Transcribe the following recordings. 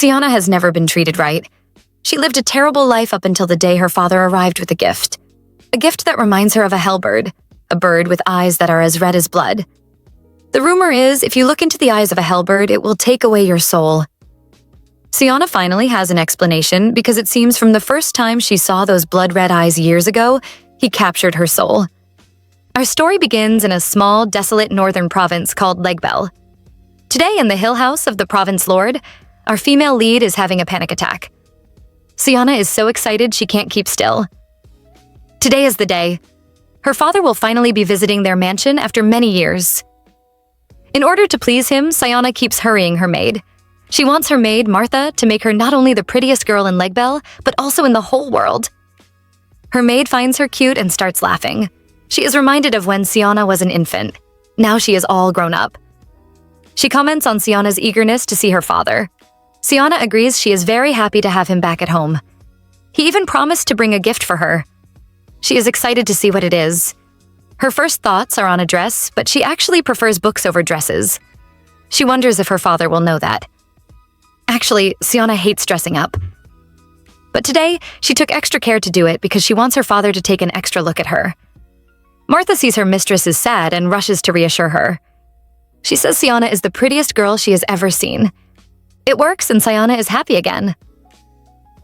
Sioanna has never been treated right. She lived a terrible life up until the day her father arrived with a gift. A gift that reminds her of a hellbird, a bird with eyes that are as red as blood. The rumor is, if you look into the eyes of a hellbird, it will take away your soul. Sioanna finally has an explanation because it seems from the first time she saw those blood-red eyes years ago, he captured her soul. Our story begins in a small, desolate northern province called Legbel. Today, in the hill house of the province lord, our female lead is having a panic attack. Sioanna is so excited she can't keep still. Today is the day. Her father will finally be visiting their mansion after many years. In order to please him, Sioanna keeps hurrying her maid. She wants her maid, Martha, to make her not only the prettiest girl in Legbel, but also in the whole world. Her maid finds her cute and starts laughing. She is reminded of when Sioanna was an infant. Now she is all grown up. She comments on Sioanna's eagerness to see her father. Sioanna agrees she is very happy to have him back at home. He even promised to bring a gift for her. She is excited to see what it is. Her first thoughts are on a dress, but she actually prefers books over dresses. She wonders if her father will know that. Actually, Sioanna hates dressing up. But today, she took extra care to do it because she wants her father to take an extra look at her. Martha sees her mistress is sad and rushes to reassure her. She says Sioanna is the prettiest girl she has ever seen. It works and Sioanna is happy again.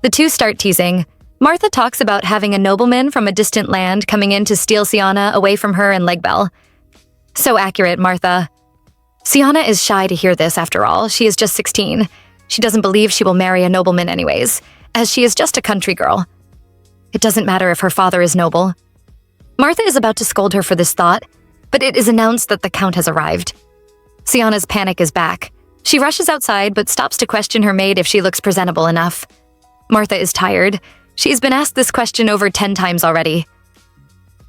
The two start teasing. Martha talks about having a nobleman from a distant land coming in to steal Sioanna away from her in Legbel. So accurate, Martha. Sioanna is shy to hear this after all. She is just 16. She doesn't believe she will marry a nobleman anyways, as she is just a country girl. It doesn't matter if her father is noble. Martha is about to scold her for this thought, but it is announced that the count has arrived. Sioanna's panic is back. She rushes outside but stops to question her maid if she looks presentable enough. Martha is tired. She's been asked this question over 10 times already.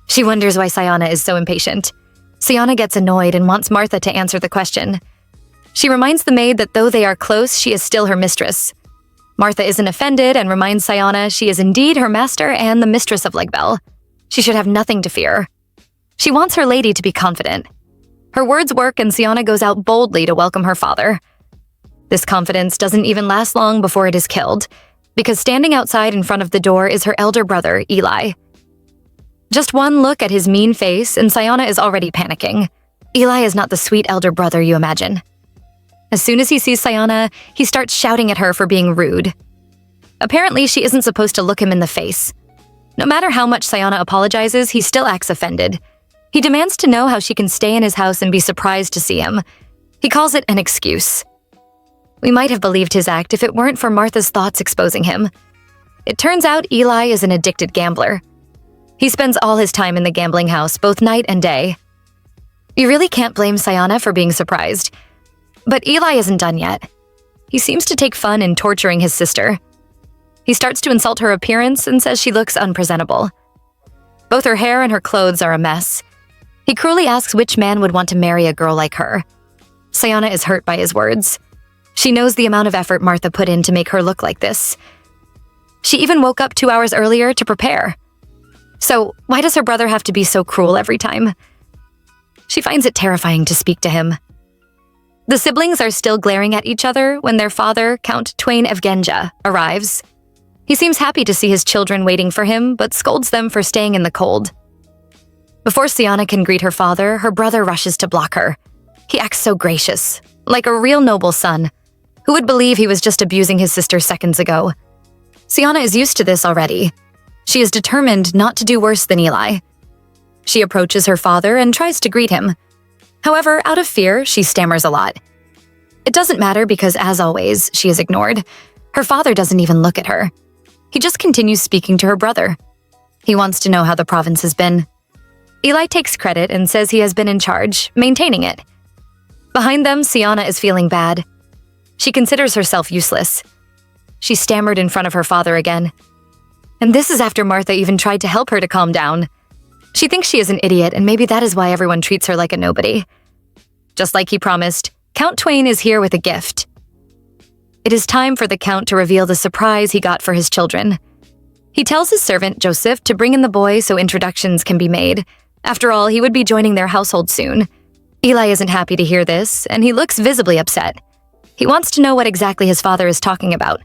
She wonders why Sioanna is so impatient. Sioanna gets annoyed and wants Martha to answer the question. She reminds the maid that though they are close, she is still her mistress. Martha isn't offended and reminds Sioanna she is indeed her master and the mistress of Legbel. She should have nothing to fear. She wants her lady to be confident. Her words work and Sioanna goes out boldly to welcome her father. This confidence doesn't even last long before it is killed, because standing outside in front of the door is her elder brother, Eli. Just one look at his mean face and Sioanna is already panicking. Eli is not the sweet elder brother you imagine. As soon as he sees Sioanna, he starts shouting at her for being rude. Apparently, she isn't supposed to look him in the face. No matter how much Sioanna apologizes, he still acts offended. He demands to know how she can stay in his house and be surprised to see him. He calls it an excuse. We might have believed his act if it weren't for Martha's thoughts exposing him. It turns out Eli is an addicted gambler. He spends all his time in the gambling house, both night and day. You really can't blame Sioanna for being surprised. But Eli isn't done yet. He seems to take fun in torturing his sister. He starts to insult her appearance and says she looks unpresentable. Both her hair and her clothes are a mess. He cruelly asks which man would want to marry a girl like her. Sioanna is hurt by his words. She knows the amount of effort Martha put in to make her look like this. She even woke up 2 hours earlier to prepare. So why does her brother have to be so cruel every time? She finds it terrifying to speak to him. The siblings are still glaring at each other when their father, Count Twain Evgen, arrives. He seems happy to see his children waiting for him, but scolds them for staying in the cold. Before Sioanna can greet her father, her brother rushes to block her. He acts so gracious, like a real noble son. Who would believe he was just abusing his sister seconds ago? Sioanna is used to this already. She is determined not to do worse than Eli. She approaches her father and tries to greet him. However, out of fear, she stammers a lot. It doesn't matter because, as always, she is ignored. Her father doesn't even look at her. He just continues speaking to her brother. He wants to know how the province has been. Eli takes credit and says he has been in charge, maintaining it. Behind them, Sioanna is feeling bad. She considers herself useless. She stammered in front of her father again. And this is after Martha even tried to help her to calm down. She thinks she is an idiot, and maybe that is why everyone treats her like a nobody. Just like he promised, Count Twain is here with a gift. It is time for the Count to reveal the surprise he got for his children. He tells his servant, Joseph, to bring in the boy so introductions can be made. After all, he would be joining their household soon. Eli isn't happy to hear this, and he looks visibly upset. He wants to know what exactly his father is talking about.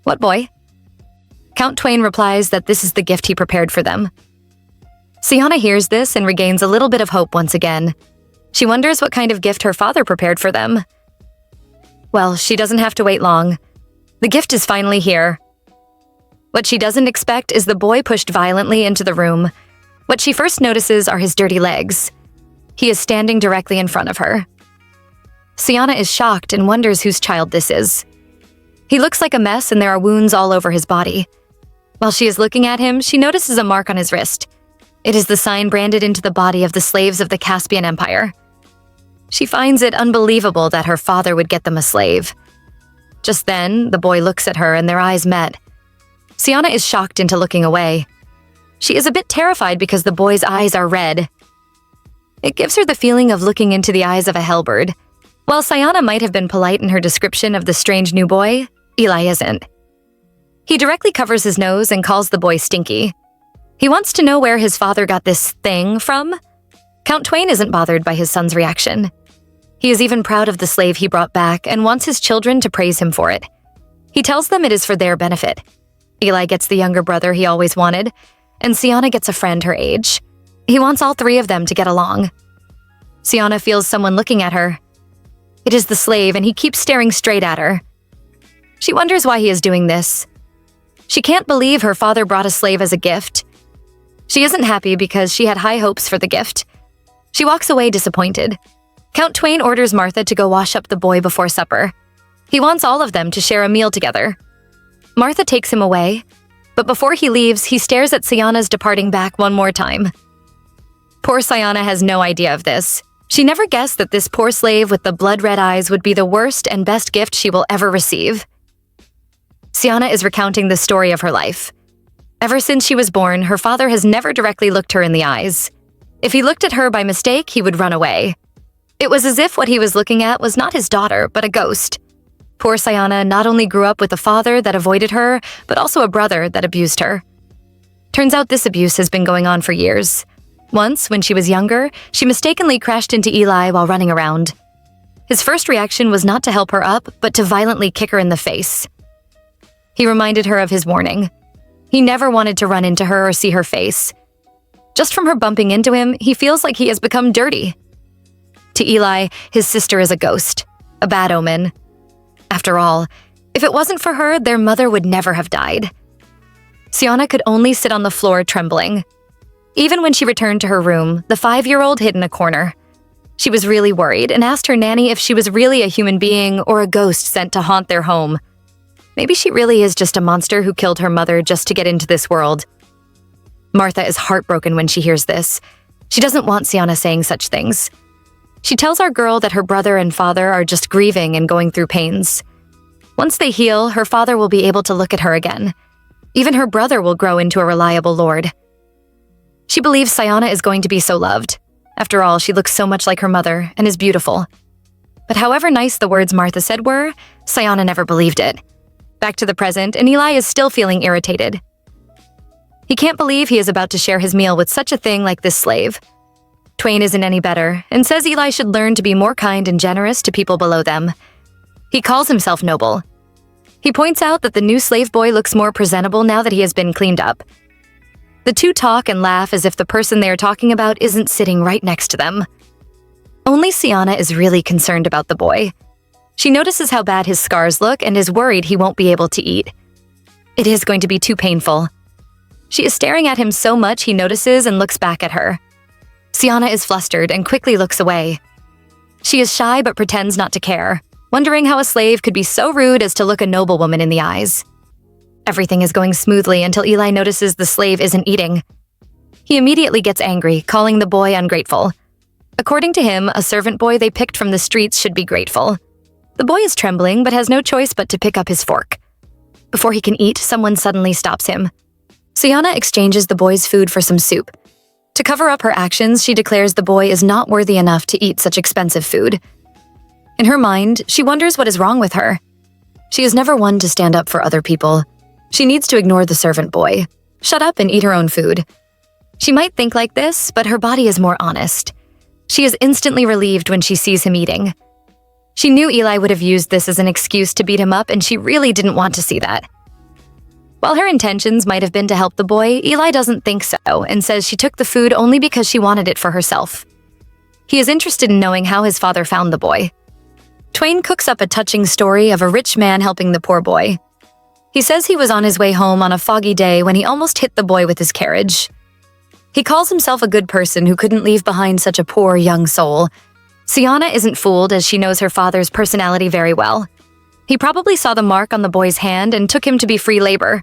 What boy? Count Twain replies that this is the gift he prepared for them. Sioanna hears this and regains a little bit of hope once again. She wonders what kind of gift her father prepared for them. Well, she doesn't have to wait long. The gift is finally here. What she doesn't expect is the boy pushed violently into the room. What she first notices are his dirty legs. He is standing directly in front of her. Sioanna is shocked and wonders whose child this is. He looks like a mess and there are wounds all over his body. While she is looking at him, she notices a mark on his wrist. It is the sign branded into the body of the slaves of the Caspian Empire. She finds it unbelievable that her father would get them a slave. Just then, the boy looks at her and their eyes met. Sioanna is shocked into looking away. She is a bit terrified because the boy's eyes are red. It gives her the feeling of looking into the eyes of a hellbird. While Sioanna might have been polite in her description of the strange new boy, Eli isn't. He directly covers his nose and calls the boy Stinky. He wants to know where his father got this thing from. Count Twain isn't bothered by his son's reaction. He is even proud of the slave he brought back and wants his children to praise him for it. He tells them it is for their benefit. Eli gets the younger brother he always wanted, and Sioanna gets a friend her age. He wants all three of them to get along. Sioanna feels someone looking at her. It is the slave, and he keeps staring straight at her. She wonders why he is doing this. She can't believe her father brought a slave as a gift. She isn't happy because she had high hopes for the gift. She walks away disappointed. Count Twain orders Martha to go wash up the boy before supper. He wants all of them to share a meal together. Martha takes him away, but before he leaves, he stares at Sioanna's departing back one more time. Poor Sioanna has no idea of this. She never guessed that this poor slave with the blood-red eyes would be the worst and best gift she will ever receive. Sioanna is recounting the story of her life. Ever since she was born, her father has never directly looked her in the eyes. If he looked at her by mistake, he would run away. It was as if what he was looking at was not his daughter, but a ghost. Poor Sioanna not only grew up with a father that avoided her, but also a brother that abused her. Turns out this abuse has been going on for years. Once, when she was younger, she mistakenly crashed into Eli while running around. His first reaction was not to help her up, but to violently kick her in the face. He reminded her of his warning. He never wanted to run into her or see her face. Just from her bumping into him, he feels like he has become dirty. To Eli, his sister is a ghost, a bad omen. After all, if it wasn't for her, their mother would never have died. Sioanna could only sit on the floor trembling. Even when she returned to her room, the 5-year-old hid in a corner. She was really worried and asked her nanny if she was really a human being or a ghost sent to haunt their home. Maybe she really is just a monster who killed her mother just to get into this world. Martha is heartbroken when she hears this. She doesn't want Sioanna saying such things. She tells our girl that her brother and father are just grieving and going through pains. Once they heal, her father will be able to look at her again. Even her brother will grow into a reliable lord. She believes Sioanna is going to be so loved. After all, she looks so much like her mother and is beautiful. But however nice the words Martha said were, Sioanna never believed it. Back to the present, and Eli is still feeling irritated. He can't believe he is about to share his meal with such a thing like this slave. Twain isn't any better, and says Eli should learn to be more kind and generous to people below them. He calls himself noble. He points out that the new slave boy looks more presentable now that he has been cleaned up. The two talk and laugh as if the person they are talking about isn't sitting right next to them. Only Sioanna is really concerned about the boy. She notices how bad his scars look and is worried he won't be able to eat. It is going to be too painful. She is staring at him so much he notices and looks back at her. Sioanna is flustered and quickly looks away. She is shy but pretends not to care, wondering how a slave could be so rude as to look a noblewoman in the eyes. Everything is going smoothly until Eli notices the slave isn't eating. He immediately gets angry, calling the boy ungrateful. According to him, a servant boy they picked from the streets should be grateful. The boy is trembling but has no choice but to pick up his fork. Before he can eat, someone suddenly stops him. Sioanna exchanges the boy's food for some soup. To cover up her actions, she declares the boy is not worthy enough to eat such expensive food. In her mind, she wonders what is wrong with her. She is never one to stand up for other people. She needs to ignore the servant boy, shut up and eat her own food. She might think like this, but her body is more honest. She is instantly relieved when she sees him eating. She knew Eli would have used this as an excuse to beat him up, and she really didn't want to see that. While her intentions might have been to help the boy, Eli doesn't think so and says she took the food only because she wanted it for herself. He is interested in knowing how his father found the boy. Twain cooks up a touching story of a rich man helping the poor boy. He says he was on his way home on a foggy day when he almost hit the boy with his carriage. He calls himself a good person who couldn't leave behind such a poor young soul. Sioanna isn't fooled as she knows her father's personality very well. He probably saw the mark on the boy's hand and took him to be free labor.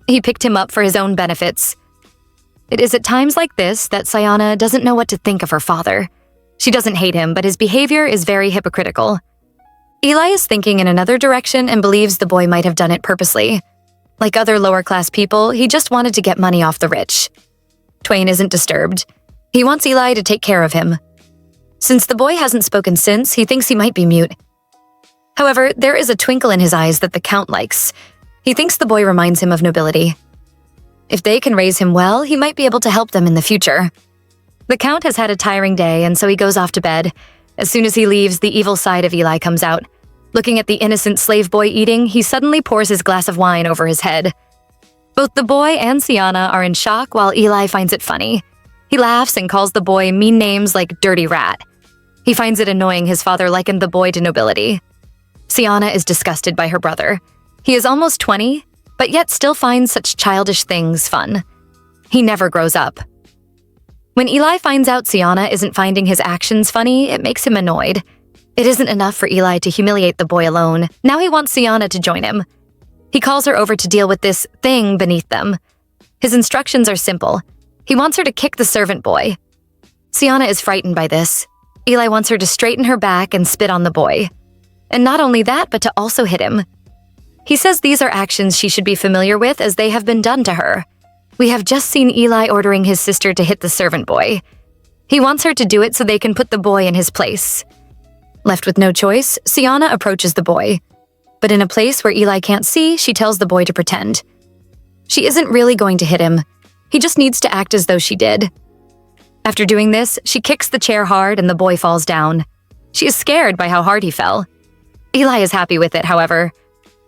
He picked him up for his own benefits. It is at times like this that Sioanna doesn't know what to think of her father. She doesn't hate him, but his behavior is very hypocritical. Eli is thinking in another direction and believes the boy might have done it purposely. Like other lower-class people, he just wanted to get money off the rich. Twain isn't disturbed. He wants Eli to take care of him. Since the boy hasn't spoken since, he thinks he might be mute. However, there is a twinkle in his eyes that the Count likes. He thinks the boy reminds him of nobility. If they can raise him well, he might be able to help them in the future. The Count has had a tiring day, and so he goes off to bed. As soon as he leaves, the evil side of Eli comes out. Looking at the innocent slave boy eating, he suddenly pours his glass of wine over his head. Both the boy and Sioanna are in shock while Eli finds it funny. He laughs and calls the boy mean names like dirty rat. He finds it annoying his father likened the boy to nobility. Sioanna is disgusted by her brother. He is almost 20, but yet still finds such childish things fun. He never grows up. When Eli finds out Sioanna isn't finding his actions funny, it makes him annoyed. It isn't enough for Eli to humiliate the boy alone. Now he wants Sioanna to join him. He calls her over to deal with this thing beneath them. His instructions are simple. He wants her to kick the servant boy. Sioanna is frightened by this. Eli wants her to straighten her back and spit on the boy. And not only that, but to also hit him. He says these are actions she should be familiar with as they have been done to her. We have just seen Eli ordering his sister to hit the servant boy. He wants her to do it so they can put the boy in his place. Left with no choice, Sioanna approaches the boy. But in a place where Eli can't see, she tells the boy to pretend. She isn't really going to hit him. He just needs to act as though she did. After doing this, she kicks the chair hard and the boy falls down. She is scared by how hard he fell. Eli is happy with it, however.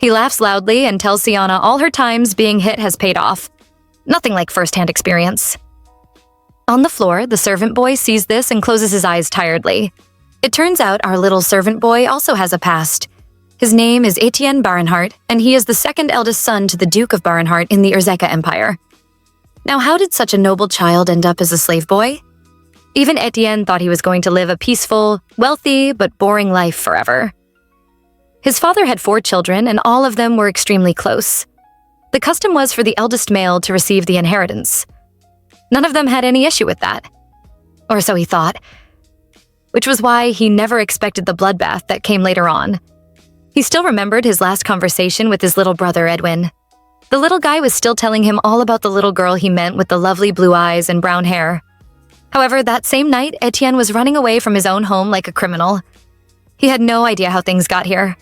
He laughs loudly and tells Sioanna all her times being hit has paid off. Nothing like first-hand experience. On the floor, the servant boy sees this and closes his eyes tiredly. It turns out our little servant boy also has a past. His name is Etienne Barinhart, and he is the second eldest son to the Duke of Barinhart in the Urzeka Empire. Now, how did such a noble child end up as a slave boy? Even Etienne thought he was going to live a peaceful, wealthy, but boring life forever. His father had 4 children, and all of them were extremely close. The custom was for the eldest male to receive the inheritance. None of them had any issue with that. Or so he thought. Which was why he never expected the bloodbath that came later on. He still remembered his last conversation with his little brother, Edwin. The little guy was still telling him all about the little girl he meant with the lovely blue eyes and brown hair. However, that same night, Etienne was running away from his own home like a criminal. He had no idea how things got here.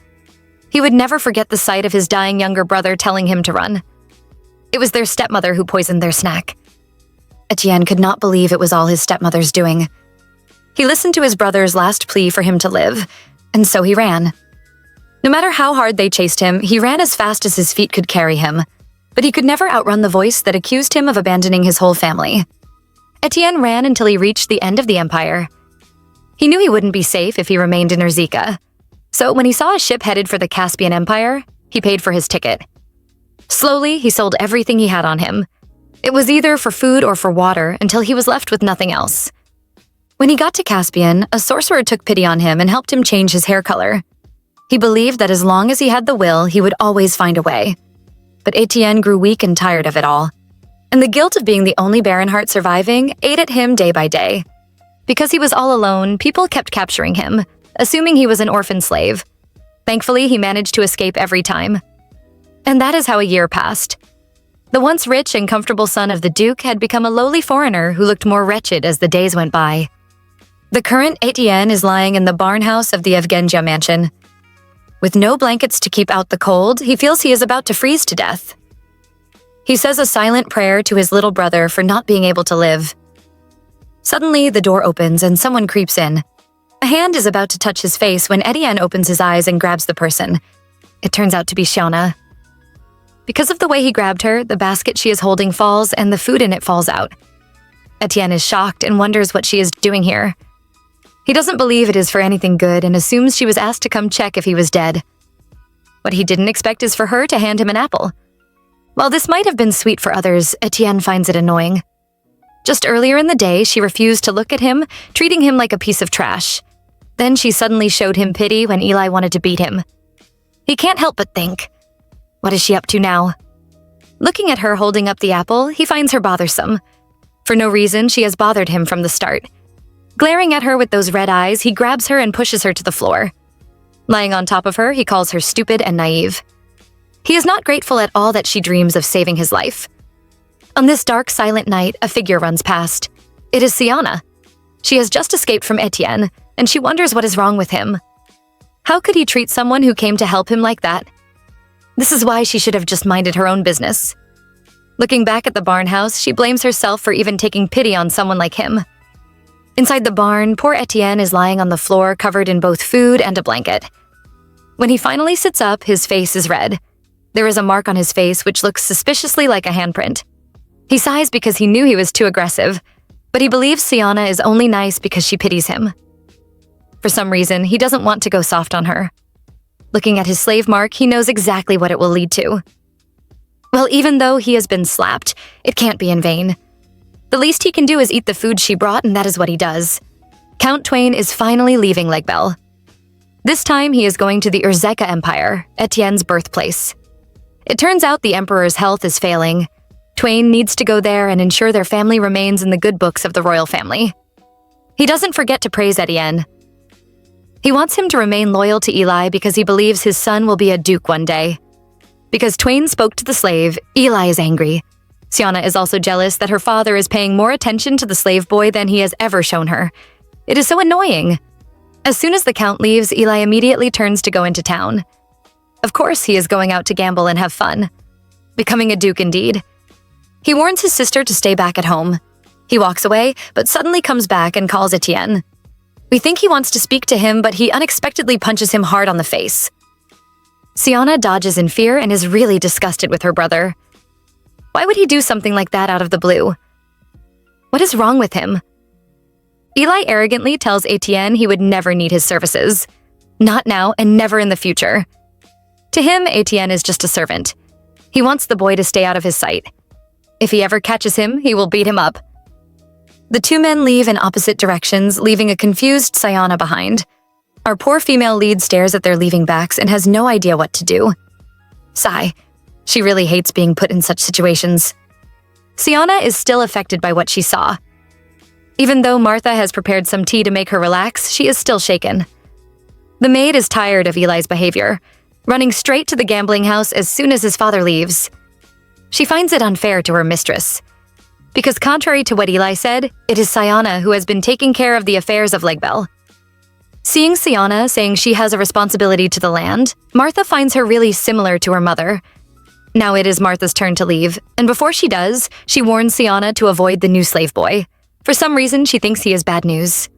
He would never forget the sight of his dying younger brother telling him to run. It was their stepmother who poisoned their snack. Etienne could not believe it was all his stepmother's doing. He listened to his brother's last plea for him to live, and so he ran. No matter how hard they chased him, he ran as fast as his feet could carry him, but he could never outrun the voice that accused him of abandoning his whole family. Etienne ran until he reached the end of the empire. He knew he wouldn't be safe if he remained in Urzeka. So when he saw a ship headed for the Caspian Empire, he paid for his ticket. Slowly, he sold everything he had on him. It was either for food or for water until he was left with nothing else. When he got to Caspian, a sorcerer took pity on him and helped him change his hair color. He believed that as long as he had the will, he would always find a way. But Etienne grew weak and tired of it all. And the guilt of being the only Barinhart surviving ate at him day by day. Because he was all alone, people kept capturing him, assuming he was an orphan slave. Thankfully, he managed to escape every time. And that is how a year passed. The once rich and comfortable son of the Duke had become a lowly foreigner who looked more wretched as the days went by. The current Étienne is lying in the barn house of the Evgen mansion. With no blankets to keep out the cold, he feels he is about to freeze to death. He says a silent prayer to his little brother for not being able to live. Suddenly, the door opens and someone creeps in. A hand is about to touch his face when Etienne opens his eyes and grabs the person. It turns out to be Sioanna. Because of the way he grabbed her, the basket she is holding falls and the food in it falls out. Etienne is shocked and wonders what she is doing here. He doesn't believe it is for anything good and assumes she was asked to come check if he was dead. What he didn't expect is for her to hand him an apple. While this might have been sweet for others, Etienne finds it annoying. Just earlier in the day, she refused to look at him, treating him like a piece of trash. Then she suddenly showed him pity when Eli wanted to beat him. He can't help but think, what is she up to now? Looking at her holding up the apple, he finds her bothersome. For no reason, she has bothered him from the start. Glaring at her with those red eyes, he grabs her and pushes her to the floor. Lying on top of her, he calls her stupid and naive. He is not grateful at all that she dreams of saving his life. On this dark, silent night, a figure runs past. It is Sioanna. She has just escaped from Etienne, and she wonders what is wrong with him. How could he treat someone who came to help him like that? This is why she should have just minded her own business. Looking back at the barn house, she blames herself for even taking pity on someone like him. Inside the barn, poor Etienne is lying on the floor covered in both food and a blanket. When he finally sits up, his face is red. There is a mark on his face which looks suspiciously like a handprint. He sighs because he knew he was too aggressive, but he believes Sioanna is only nice because she pities him. For some reason, he doesn't want to go soft on her. Looking at his slave mark, he knows exactly what it will lead to. Well, even though he has been slapped, it can't be in vain. The least he can do is eat the food she brought, and that is what he does. Count Twain is finally leaving Legbel. This time, he is going to the Urzeka Empire, Etienne's birthplace. It turns out the emperor's health is failing. Twain needs to go there and ensure their family remains in the good books of the royal family. He doesn't forget to praise Etienne. He wants him to remain loyal to Eli because he believes his son will be a duke one day. Because Twain spoke to the slave, Eli is angry. Sioanna is also jealous that her father is paying more attention to the slave boy than he has ever shown her. It is so annoying. As soon as the count leaves, Eli immediately turns to go into town. Of course, he is going out to gamble and have fun. Becoming a duke indeed. He warns his sister to stay back at home. He walks away, but suddenly comes back and calls Etienne. We think he wants to speak to him, but he unexpectedly punches him hard on the face. Sioanna dodges in fear and is really disgusted with her brother. Why would he do something like that out of the blue? What is wrong with him? Eli arrogantly tells Etienne he would never need his services. Not now and never in the future. To him, Etienne is just a servant. He wants the boy to stay out of his sight. If he ever catches him, he will beat him up. The two men leave in opposite directions, leaving a confused Sioanna behind. Our poor female lead stares at their leaving backs and has no idea what to do. Sigh. She really hates being put in such situations. Sioanna is still affected by what she saw. Even though Martha has prepared some tea to make her relax, she is still shaken. The maid is tired of Eli's behavior, running straight to the gambling house as soon as his father leaves. She finds it unfair to her mistress. Because contrary to what Eli said, it is Sioanna who has been taking care of the affairs of Legbel. Seeing Sioanna saying she has a responsibility to the land, Martha finds her really similar to her mother. Now it is Martha's turn to leave, and before she does, she warns Sioanna to avoid the new slave boy. For some reason, she thinks he is bad news.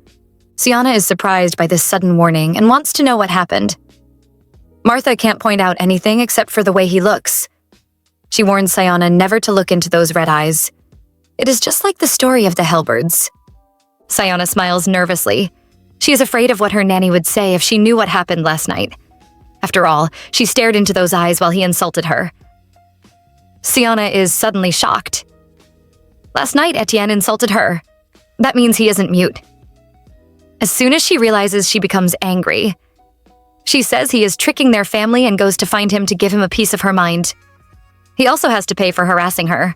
Sioanna is surprised by this sudden warning and wants to know what happened. Martha can't point out anything except for the way he looks. She warns Sioanna never to look into those red eyes. It is just like the story of the Hellbirds. Sioanna smiles nervously. She is afraid of what her nanny would say if she knew what happened last night. After all, she stared into those eyes while he insulted her. Sioanna is suddenly shocked. Last night, Etienne insulted her. That means he isn't mute. As soon as she realizes, she becomes angry. She says he is tricking their family and goes to find him to give him a piece of her mind. He also has to pay for harassing her.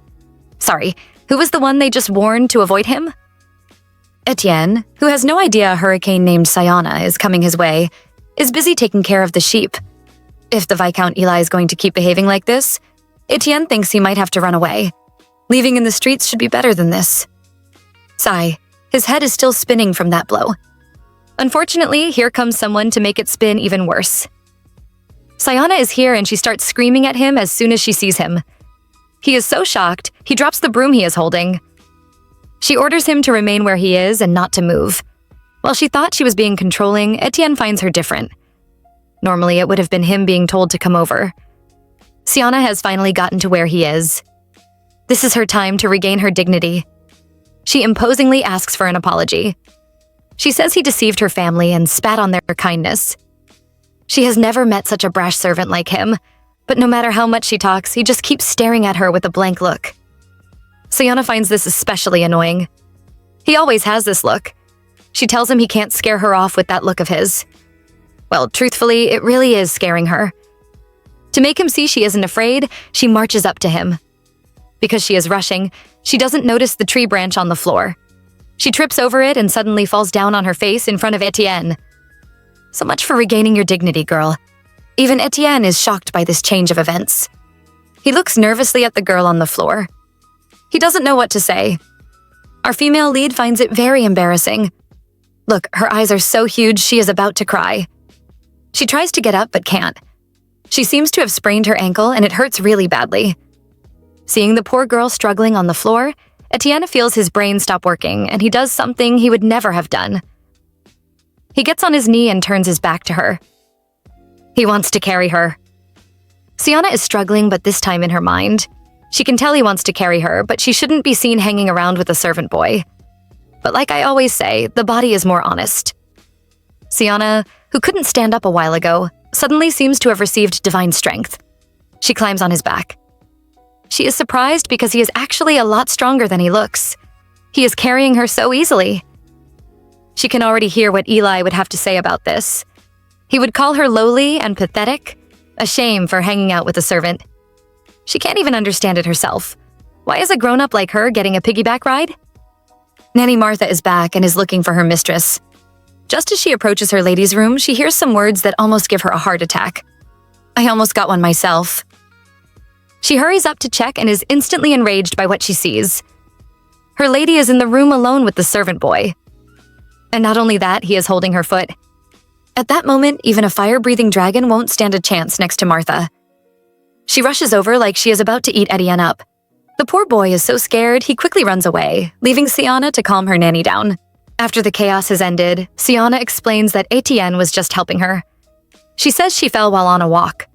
Sorry, who was the one they just warned to avoid him? Etienne, who has no idea a hurricane named Sioanna is coming his way, is busy taking care of the sheep. If the Viscount Eli is going to keep behaving like this, Etienne thinks he might have to run away. Leaving in the streets should be better than this. Sigh. His head is still spinning from that blow. Unfortunately, here comes someone to make it spin even worse. Sioanna is here and she starts screaming at him as soon as she sees him. He is so shocked, he drops the broom he is holding. She orders him to remain where he is and not to move. While she thought she was being controlling, Etienne finds her different. Normally, it would have been him being told to come over. Sioanna has finally gotten to where he is. This is her time to regain her dignity. She imposingly asks for an apology. She says he deceived her family and spat on their kindness. She has never met such a brash servant like him, but no matter how much she talks, he just keeps staring at her with a blank look. Sioanna finds this especially annoying. He always has this look. She tells him he can't scare her off with that look of his. Well, truthfully, it really is scaring her. To make him see she isn't afraid, she marches up to him. Because she is rushing, she doesn't notice the tree branch on the floor. She trips over it and suddenly falls down on her face in front of Etienne. So much for regaining your dignity, girl. Even Etienne is shocked by this change of events. He looks nervously at the girl on the floor. He doesn't know what to say. Our female lead finds it very embarrassing. Look, her eyes are so huge she is about to cry. She tries to get up but can't. She seems to have sprained her ankle and it hurts really badly. Seeing the poor girl struggling on the floor, Etienne feels his brain stop working and he does something he would never have done. He gets on his knee and turns his back to her. He wants to carry her. Sioanna is struggling, but this time in her mind. She can tell he wants to carry her, but she shouldn't be seen hanging around with a servant boy. But like I always say, the body is more honest. Sioanna, who couldn't stand up a while ago, suddenly seems to have received divine strength. She climbs on his back. She is surprised because he is actually a lot stronger than he looks. He is carrying her so easily. She can already hear what Eli would have to say about this. He would call her lowly and pathetic, a shame for hanging out with a servant. She can't even understand it herself. Why is a grown-up like her getting a piggyback ride? Nanny Martha is back and is looking for her mistress. Just as she approaches her ladies' room, she hears some words that almost give her a heart attack. I almost got one myself. She hurries up to check and is instantly enraged by what she sees. Her lady is in the room alone with the servant boy. And not only that, he is holding her foot. At that moment, even a fire-breathing dragon won't stand a chance next to Martha. She rushes over like she is about to eat Étienne up. The poor boy is so scared, he quickly runs away, leaving Sioanna to calm her nanny down. After the chaos has ended, Sioanna explains that Etienne was just helping her. She says she fell while on a walk.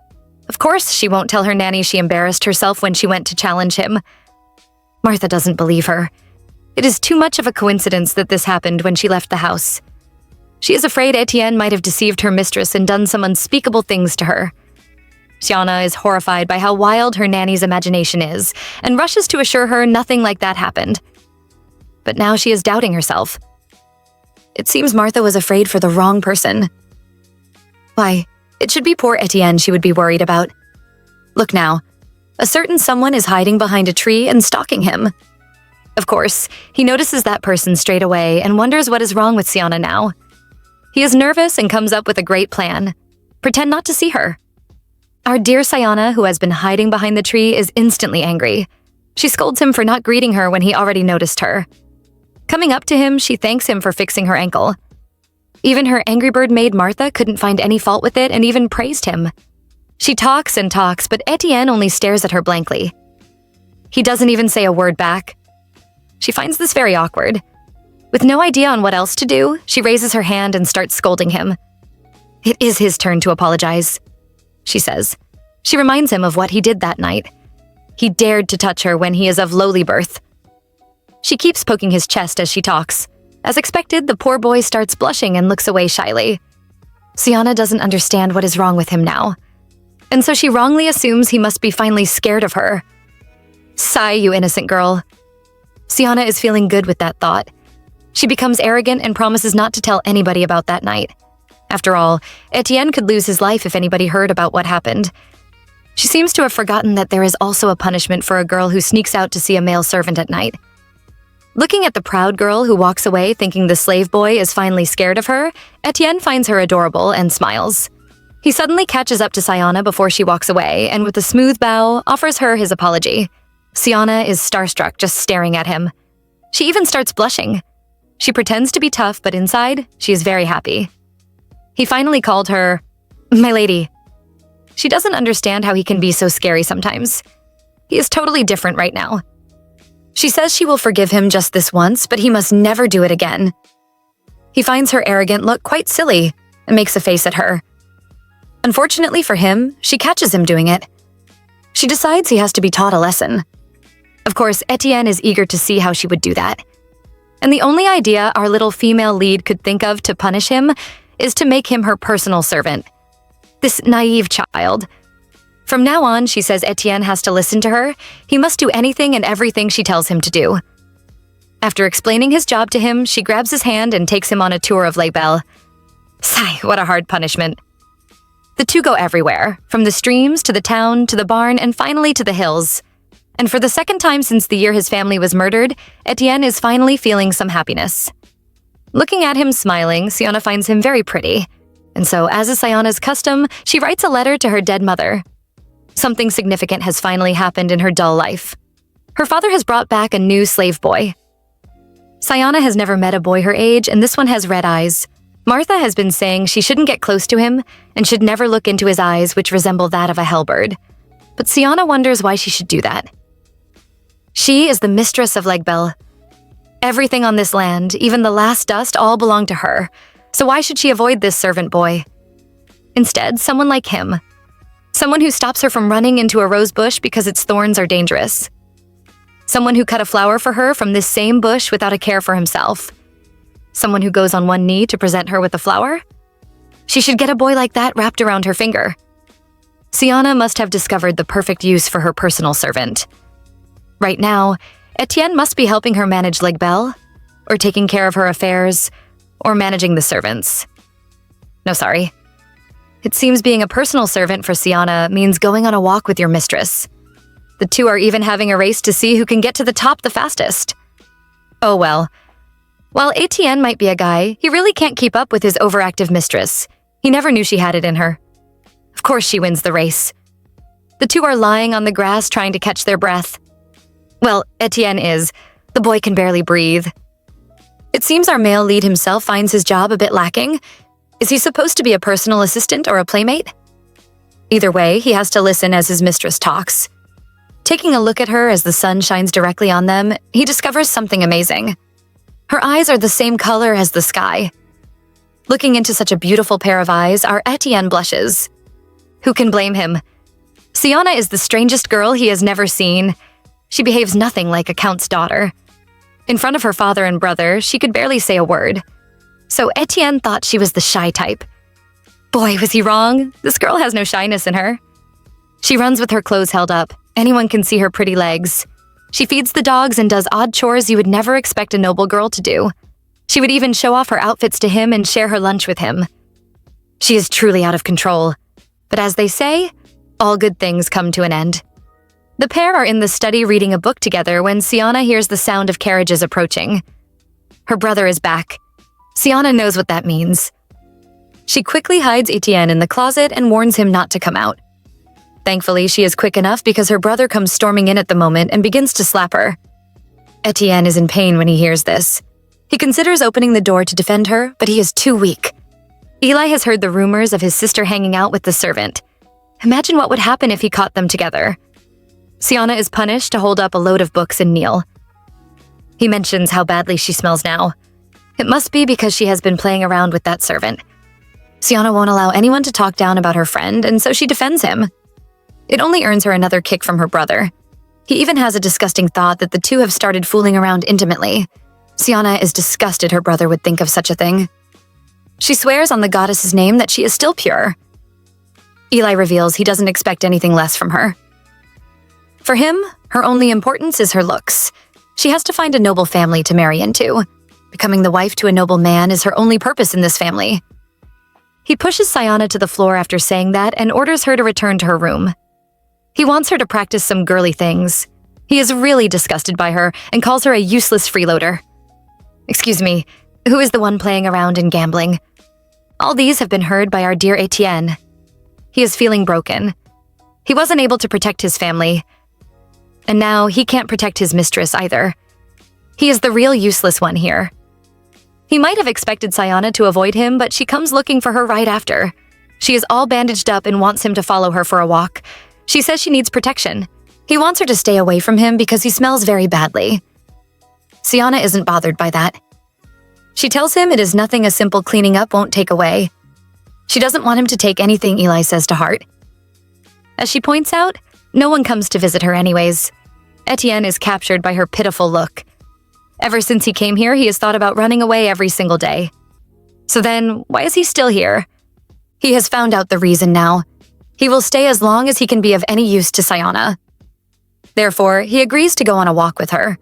Of course, she won't tell her nanny she embarrassed herself when she went to challenge him. Martha doesn't believe her. It is too much of a coincidence that this happened when she left the house. She is afraid Etienne might have deceived her mistress and done some unspeakable things to her. Sioanna is horrified by how wild her nanny's imagination is and rushes to assure her nothing like that happened. But now she is doubting herself. It seems Martha was afraid for the wrong person. Why, it should be poor Etienne she would be worried about. Look now, a certain someone is hiding behind a tree and stalking him. Of course, he notices that person straight away and wonders what is wrong with Sioanna now. He is nervous and comes up with a great plan. Pretend not to see her. Our dear Sioanna, who has been hiding behind the tree, is instantly angry. She scolds him for not greeting her when he already noticed her. Coming up to him, she thanks him for fixing her ankle. Even her angry bird maid Martha couldn't find any fault with it and even praised him. She talks and talks, but Etienne only stares at her blankly. He doesn't even say a word back. She finds this very awkward. With no idea on what else to do, she raises her hand and starts scolding him. It is his turn to apologize, she says. She reminds him of what he did that night. He dared to touch her when he is of lowly birth. She keeps poking his chest as she talks. As expected, the poor boy starts blushing and looks away shyly. Sioanna doesn't understand what is wrong with him now. And so she wrongly assumes he must be finally scared of her. Sigh, you innocent girl. Sioanna is feeling good with that thought. She becomes arrogant and promises not to tell anybody about that night. After all, Etienne could lose his life if anybody heard about what happened. She seems to have forgotten that there is also a punishment for a girl who sneaks out to see a male servant at night. Looking at the proud girl who walks away thinking the slave boy is finally scared of her, Etienne finds her adorable and smiles. He suddenly catches up to Sioanna before she walks away and with a smooth bow offers her his apology. Sioanna is starstruck just staring at him. She even starts blushing. She pretends to be tough, but inside, she is very happy. He finally called her, my lady. She doesn't understand how he can be so scary sometimes. He is totally different right now. She says she will forgive him just this once, but he must never do it again. He finds her arrogant look quite silly and makes a face at her. Unfortunately for him, she catches him doing it. She decides he has to be taught a lesson. Of course, Etienne is eager to see how she would do that. And the only idea our little female lead could think of to punish him is to make him her personal servant. This naive child. From now on, she says Etienne has to listen to her. He must do anything and everything she tells him to do. After explaining his job to him, she grabs his hand and takes him on a tour of Lake Belle. Sigh, what a hard punishment. The two go everywhere, from the streams to the town to the barn and finally to the hills. And for the second time since the year his family was murdered, Etienne is finally feeling some happiness. Looking at him smiling, Sioanna finds him very pretty. And so, as is Sioanna's custom, she writes a letter to her dead mother. Something significant has finally happened in her dull life. Her father has brought back a new slave boy. Sioanna has never met a boy her age, and this one has red eyes. Martha has been saying she shouldn't get close to him and should never look into his eyes, which resemble that of a hellbird. But Sioanna wonders why she should do that. She is the mistress of Lake Belle. Everything on this land, even the last dust, all belong to her. So why should she avoid this servant boy? Instead, someone like him. Someone who stops her from running into a rose bush because its thorns are dangerous. Someone who cut a flower for her from this same bush without a care for himself. Someone who goes on one knee to present her with a flower? She should get a boy like that wrapped around her finger. Sioanna must have discovered the perfect use for her personal servant. Right now, Etienne must be helping her manage Lake Belle, or taking care of her affairs, or managing the servants. No, sorry. It seems being a personal servant for Sioanna means going on a walk with your mistress. The two are even having a race to see who can get to the top the fastest. Oh well. While Etienne might be a guy, he really can't keep up with his overactive mistress. He never knew she had it in her. Of course she wins the race. The two are lying on the grass trying to catch their breath. Well, Etienne is. The boy can barely breathe. It seems our male lead himself finds his job a bit lacking. Is he supposed to be a personal assistant or a playmate? Either way, he has to listen as his mistress talks. Taking a look at her as the sun shines directly on them, he discovers something amazing. Her eyes are the same color as the sky. Looking into such a beautiful pair of eyes, our Etienne blushes. Who can blame him? Sioanna is the strangest girl he has never seen. She behaves nothing like a count's daughter. In front of her father and brother, she could barely say a word. So Etienne thought she was the shy type. Boy, was he wrong. This girl has no shyness in her. She runs with her clothes held up. Anyone can see her pretty legs. She feeds the dogs and does odd chores you would never expect a noble girl to do. She would even show off her outfits to him and share her lunch with him. She is truly out of control. But as they say, all good things come to an end. The pair are in the study reading a book together when Sioanna hears the sound of carriages approaching. Her brother is back. Sioanna knows what that means. She quickly hides Étienne in the closet and warns him not to come out. Thankfully, she is quick enough because her brother comes storming in at the moment and begins to slap her. Étienne is in pain when he hears this. He considers opening the door to defend her, but he is too weak. Eli has heard the rumors of his sister hanging out with the servant. Imagine what would happen if he caught them together. Sioanna is punished to hold up a load of books and kneel. He mentions how badly she smells now. It must be because she has been playing around with that servant. Sioanna won't allow anyone to talk down about her friend, and so she defends him. It only earns her another kick from her brother. He even has a disgusting thought that the two have started fooling around intimately. Sioanna is disgusted her brother would think of such a thing. She swears on the goddess's name that she is still pure. Eli reveals he doesn't expect anything less from her. For him, her only importance is her looks. She has to find a noble family to marry into. Becoming the wife to a noble man is her only purpose in this family. He pushes Sioanna to the floor after saying that and orders her to return to her room. He wants her to practice some girly things. He is really disgusted by her and calls her a useless freeloader. Excuse me, who is the one playing around and gambling? All these have been heard by our dear Étienne. He is feeling broken. He wasn't able to protect his family. And now he can't protect his mistress either. He is the real useless one here. He might have expected Sioanna to avoid him, but she comes looking for her right after. She is all bandaged up and wants him to follow her for a walk. She says she needs protection. He wants her to stay away from him because he smells very badly. Sioanna isn't bothered by that. She tells him it is nothing a simple cleaning up won't take away. She doesn't want him to take anything Eli says to heart. As she points out, no one comes to visit her anyways. Etienne is captured by her pitiful look. Ever since he came here, he has thought about running away every single day. So then, why is he still here? He has found out the reason now. He will stay as long as he can be of any use to Sioanna. Therefore, he agrees to go on a walk with her.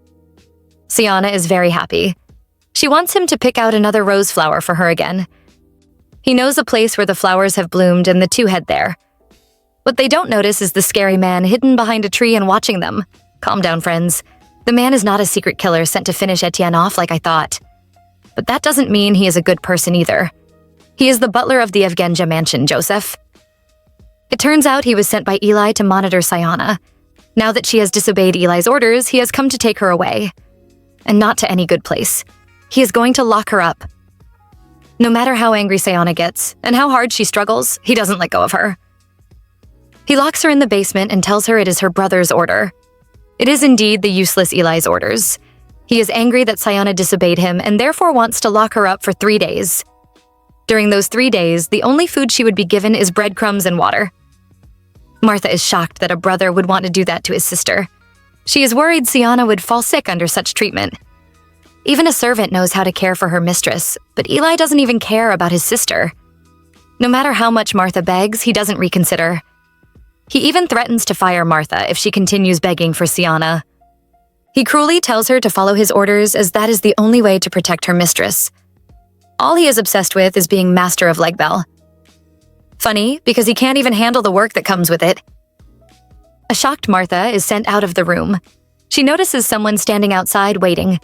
Sioanna is very happy. She wants him to pick out another rose flower for her again. He knows a place where the flowers have bloomed and the two head there. What they don't notice is the scary man hidden behind a tree and watching them. Calm down, friends. The man is not a secret killer sent to finish Etienne off like I thought. But that doesn't mean he is a good person either. He is the butler of the Evegen mansion, Joseph. It turns out he was sent by Eli to monitor Sioanna. Now that she has disobeyed Eli's orders, he has come to take her away. And not to any good place. He is going to lock her up. No matter how angry Sioanna gets, and how hard she struggles, he doesn't let go of her. He locks her in the basement and tells her it is her brother's order. It is indeed the useless Eli's orders. He is angry that Sioanna disobeyed him and therefore wants to lock her up for 3 days. During those 3 days, the only food she would be given is breadcrumbs and water. Martha is shocked that a brother would want to do that to his sister. She is worried Sioanna would fall sick under such treatment. Even a servant knows how to care for her mistress, but Eli doesn't even care about his sister. No matter how much Martha begs, he doesn't reconsider. He even threatens to fire Martha if she continues begging for Sioanna. He cruelly tells her to follow his orders as that is the only way to protect her mistress. All he is obsessed with is being master of Legbell. Funny, because he can't even handle the work that comes with it. A shocked Martha is sent out of the room. She notices someone standing outside waiting.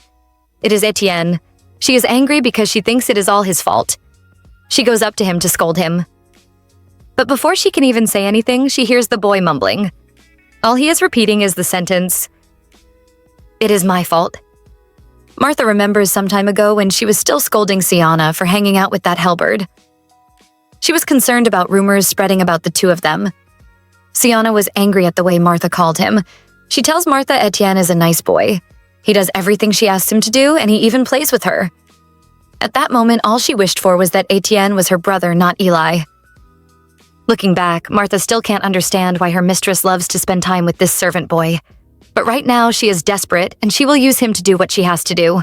It is Etienne. She is angry because she thinks it is all his fault. She goes up to him to scold him. But before she can even say anything, she hears the boy mumbling. All he is repeating is the sentence, "It is my fault." Martha remembers some time ago when she was still scolding Sioanna for hanging out with that hellbird. She was concerned about rumors spreading about the two of them. Sioanna was angry at the way Martha called him. She tells Martha Etienne is a nice boy. He does everything she asks him to do, and he even plays with her. At that moment, all she wished for was that Etienne was her brother, not Eli. Looking back, Martha still can't understand why her mistress loves to spend time with this servant boy. But right now, she is desperate, and she will use him to do what she has to do.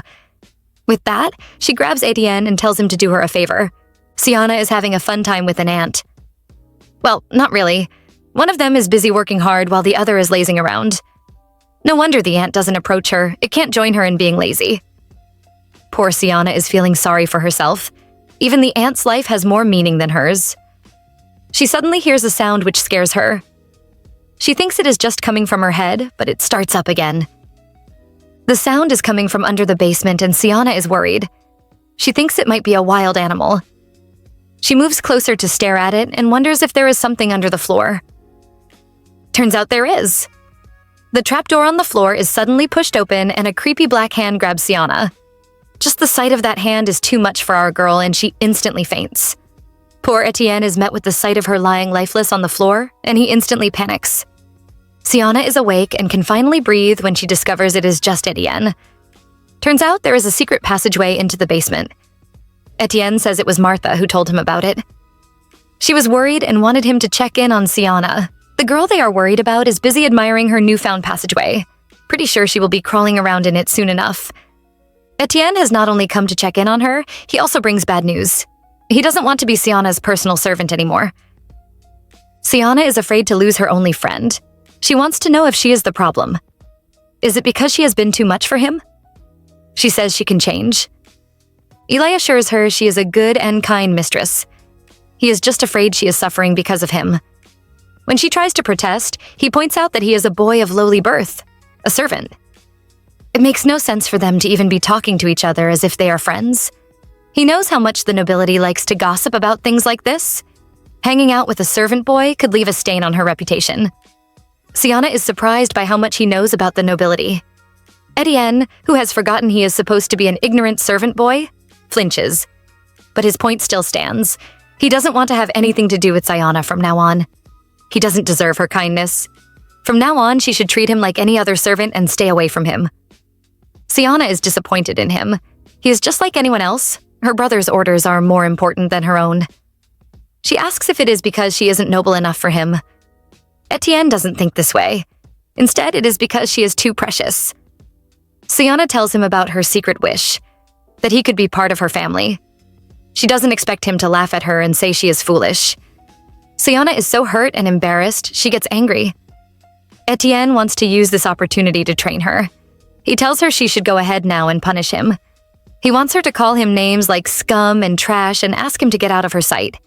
With that, she grabs Etienne and tells him to do her a favor. Sioanna is having a fun time with an ant. Well, not really. One of them is busy working hard while the other is lazing around. No wonder the ant doesn't approach her. It can't join her in being lazy. Poor Sioanna is feeling sorry for herself. Even the ant's life has more meaning than hers. She suddenly hears a sound which scares her. She thinks it is just coming from her head, but it starts up again. The sound is coming from under the basement and Sioanna is worried. She thinks it might be a wild animal. She moves closer to stare at it and wonders if there is something under the floor. Turns out there is. The trapdoor on the floor is suddenly pushed open and a creepy black hand grabs Sioanna. Just the sight of that hand is too much for our girl and she instantly faints. Poor Etienne is met with the sight of her lying lifeless on the floor and he instantly panics. Sioanna is awake and can finally breathe when she discovers it is just Etienne. Turns out there is a secret passageway into the basement. Etienne says it was Martha who told him about it. She was worried and wanted him to check in on Sioanna. The girl they are worried about is busy admiring her newfound passageway. Pretty sure she will be crawling around in it soon enough. Etienne has not only come to check in on her, he also brings bad news. He doesn't want to be Sioanna's personal servant anymore. Sioanna is afraid to lose her only friend. She wants to know if she is the problem. Is it because she has been too much for him? She says she can change. Eli assures her she is a good and kind mistress. He is just afraid she is suffering because of him. When she tries to protest, he points out that he is a boy of lowly birth, a servant. It makes no sense for them to even be talking to each other as if they are friends. He knows how much the nobility likes to gossip about things like this. Hanging out with a servant boy could leave a stain on her reputation. Sioanna is surprised by how much he knows about the nobility. Etienne, who has forgotten he is supposed to be an ignorant servant boy, flinches. But his point still stands. He doesn't want to have anything to do with Sioanna from now on. He doesn't deserve her kindness. From now on, she should treat him like any other servant and stay away from him. Sioanna is disappointed in him. He is just like anyone else. Her brother's orders are more important than her own. She asks if it is because she isn't noble enough for him. Etienne doesn't think this way. Instead, it is because she is too precious. Sioanna tells him about her secret wish, that he could be part of her family. She doesn't expect him to laugh at her and say she is foolish. Sioanna is so hurt and embarrassed, she gets angry. Etienne wants to use this opportunity to train her. He tells her she should go ahead now and punish him. He wants her to call him names like scum and trash and ask him to get out of her sight.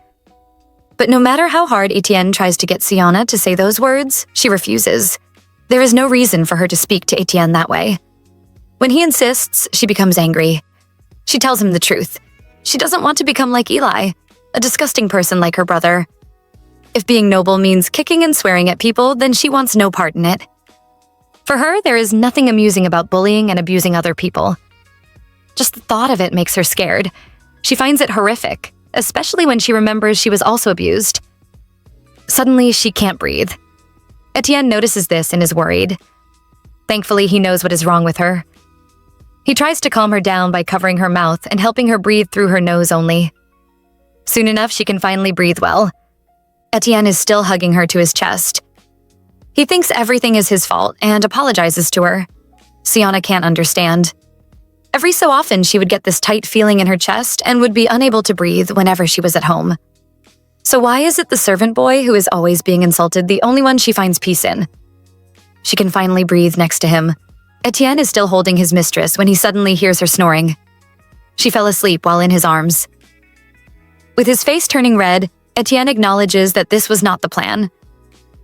But no matter how hard Etienne tries to get Sioanna to say those words, she refuses. There is no reason for her to speak to Etienne that way. When he insists, she becomes angry. She tells him the truth. She doesn't want to become like Eli, a disgusting person like her brother. If being noble means kicking and swearing at people, then she wants no part in it. For her, there is nothing amusing about bullying and abusing other people. Just the thought of it makes her scared. She finds it horrific, especially when she remembers she was also abused. Suddenly, she can't breathe. Etienne notices this and is worried. Thankfully, he knows what is wrong with her. He tries to calm her down by covering her mouth and helping her breathe through her nose only. Soon enough, she can finally breathe well. Etienne is still hugging her to his chest. He thinks everything is his fault and apologizes to her. Sioanna can't understand. Every so often, she would get this tight feeling in her chest and would be unable to breathe whenever she was at home. So why is it the servant boy who is always being insulted the only one she finds peace in? She can finally breathe next to him. Etienne is still holding his mistress when he suddenly hears her snoring. She fell asleep while in his arms. With his face turning red, Etienne acknowledges that this was not the plan.